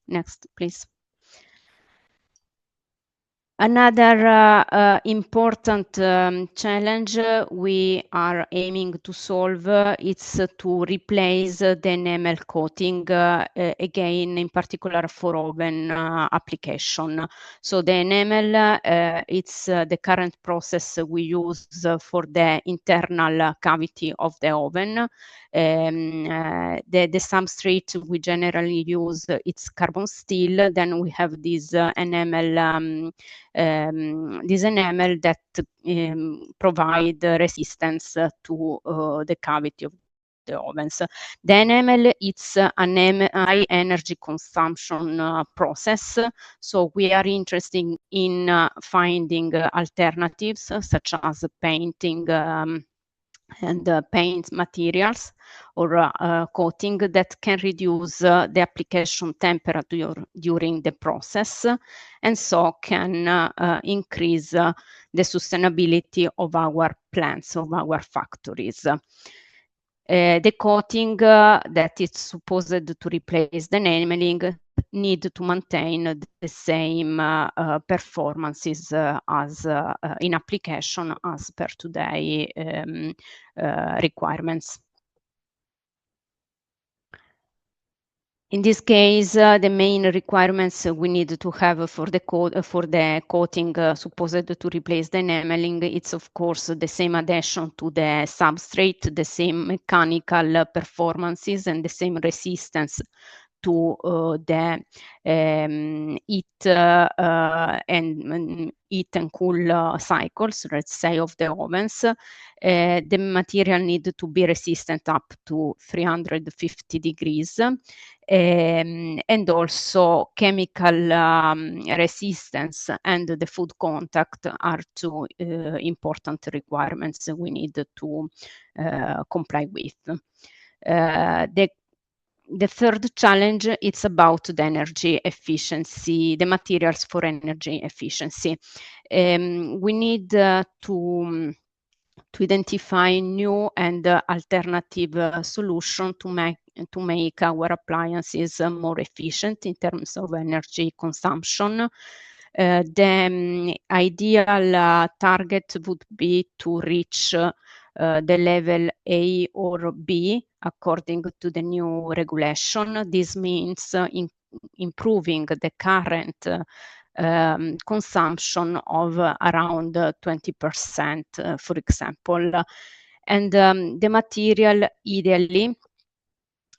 Next, please. Another important challenge we are aiming to solve is to replace the enamel coating again, in particular for oven application. So the enamel, it's the current process we use for the internal cavity of the oven. The substrate we generally use, it's carbon steel. Then we have this enamel this enamel that provide resistance to the cavity of the ovens. The enamel, it's an high energy consumption process, so we are interested in finding alternatives such as painting and paint materials or coating that can reduce the application temperature during the process, and so can increase the sustainability of our plants, of our factories. The coating that is supposed to replace the enameling need to maintain the same performances as in application as per today requirements. In this case, the main requirements we need to have for the coating supposed to replace the enameling, it's of course the same adhesion to the substrate, the same mechanical performances, and the same resistance to the heat and cool cycles, let's say, of the ovens. The material need to be resistant up to 350 degrees. And also chemical resistance and the food contact are two important requirements we need to comply with. The third challenge, it's about the energy efficiency, the materials for energy efficiency. We need to identify new and alternative solution to make our appliances more efficient in terms of energy consumption. The ideal target would be to reach the level A or B according to the new regulation. This means improving the current consumption of around 20%, for example. And the material ideally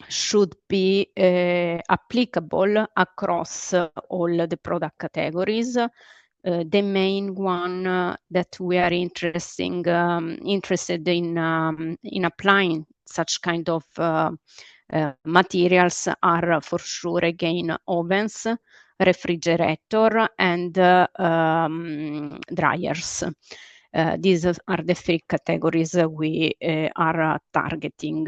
should be applicable across all the product categories. The main one that we are interested in applying such kind of materials are for sure again ovens, refrigerator, and dryers. These are the three categories we are targeting.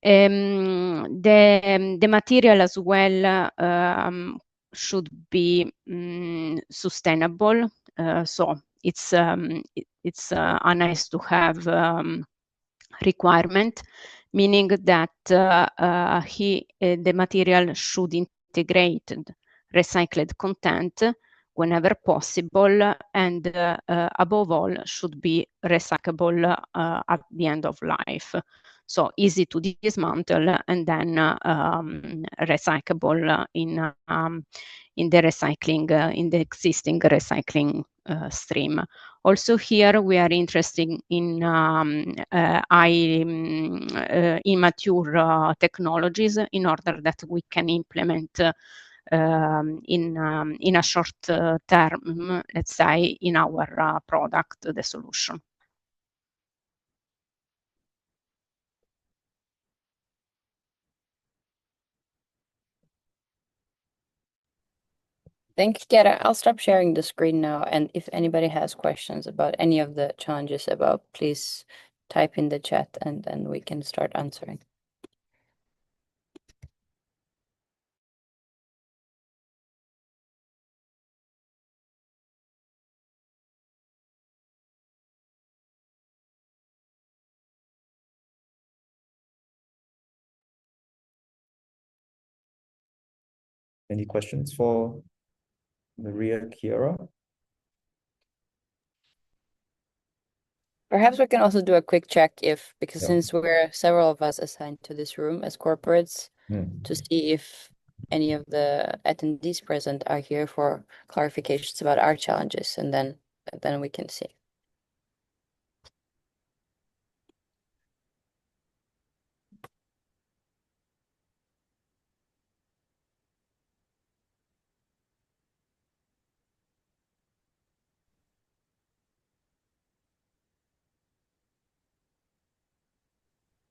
The material as well should be sustainable. So it's a nice to have requirement, meaning that the material should integrate recycled content whenever possible, and above all should be recyclable at the end of life. So easy to dismantle and then recyclable in the recycling, in the existing recycling stream. Also here we are interested in immature technologies in order that we can implement in a short term, let's say, in our product, the solution. Thank you, Chiara. I'll stop sharing the screen now, and if anybody has questions about any of the challenges above, please type in the chat and then we can start answering. Any questions for Maria Chiara? Perhaps we can also do a quick check because since we're several of us assigned to this room as corporates, to see if any of the attendees present are here for clarifications about our challenges, and then we can see.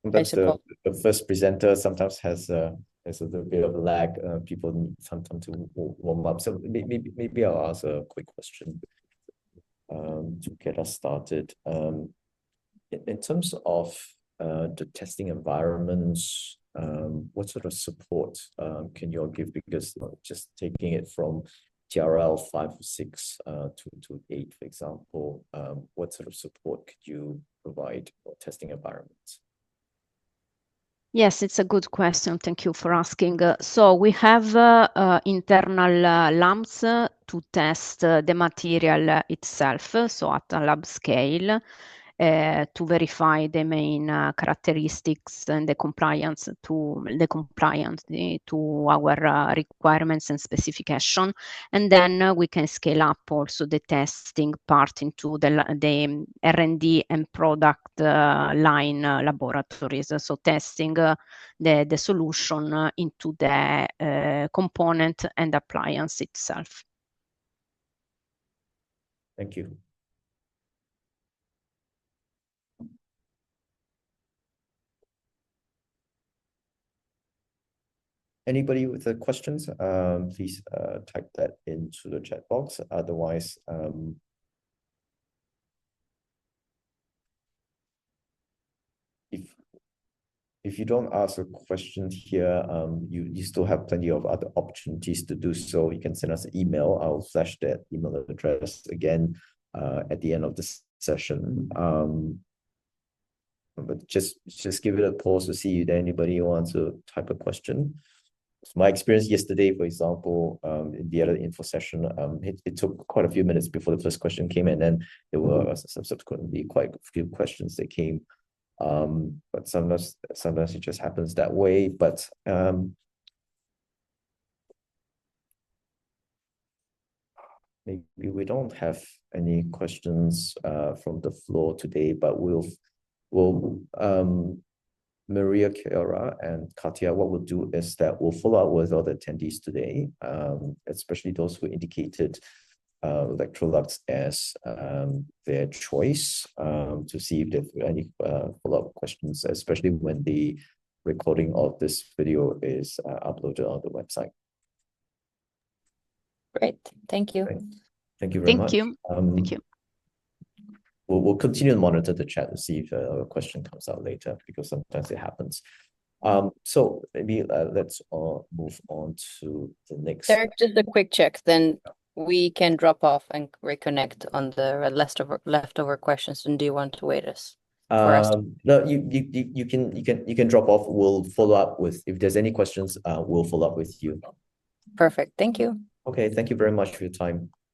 Sometimes the first presenter sometimes has a little bit of a lag. People need some time to warm up. So maybe I'll ask a quick question to get us started. In terms of the testing environments, what sort of support can you all give? Because just taking it from TRL 5 or 6 to 8, for example, what sort of support could you provide for testing environments? Yes, it's a good question. Thank you for asking. So we have internal lamps to test the material itself, so at a lab scale, to verify the main characteristics and the compliance to our requirements and specification. And then we can scale up also the testing part into the R&D and product line laboratories. So testing the solution into the component and appliance itself. Thank you. Anybody with the questions, please type that into the chat box. Otherwise, if you don't ask a question here, you still have plenty of other opportunities to do so. You can send us an email. I'll flash that email address again at the end of this session. But just give it a pause to see if anybody wants to type a question. My experience yesterday, for example, in the other info session, it took quite a few minutes before the first question came in, and there were subsequently quite a few questions that came. But sometimes it just happens that way. But maybe we don't have any questions from the floor today, but we'll Maria Chiara and Katya, what we'll do is that we'll follow up with all the attendees today, especially those who indicated Electrolux as their choice, to see if there are any follow-up questions, especially when the recording of this video is uploaded on the website. Great. Thank you. Thank you very much. Thank you. We'll continue to monitor the chat to see if a question comes out later, because sometimes it happens. So maybe let's move on to the next. Derek, just a quick check, then we can drop off and reconnect on the leftover questions. And do you want to wait for us? No, you can drop off. We'll follow up with, if there's any questions, we'll follow up with you. Perfect. Thank you. Okay, thank you very much for your time.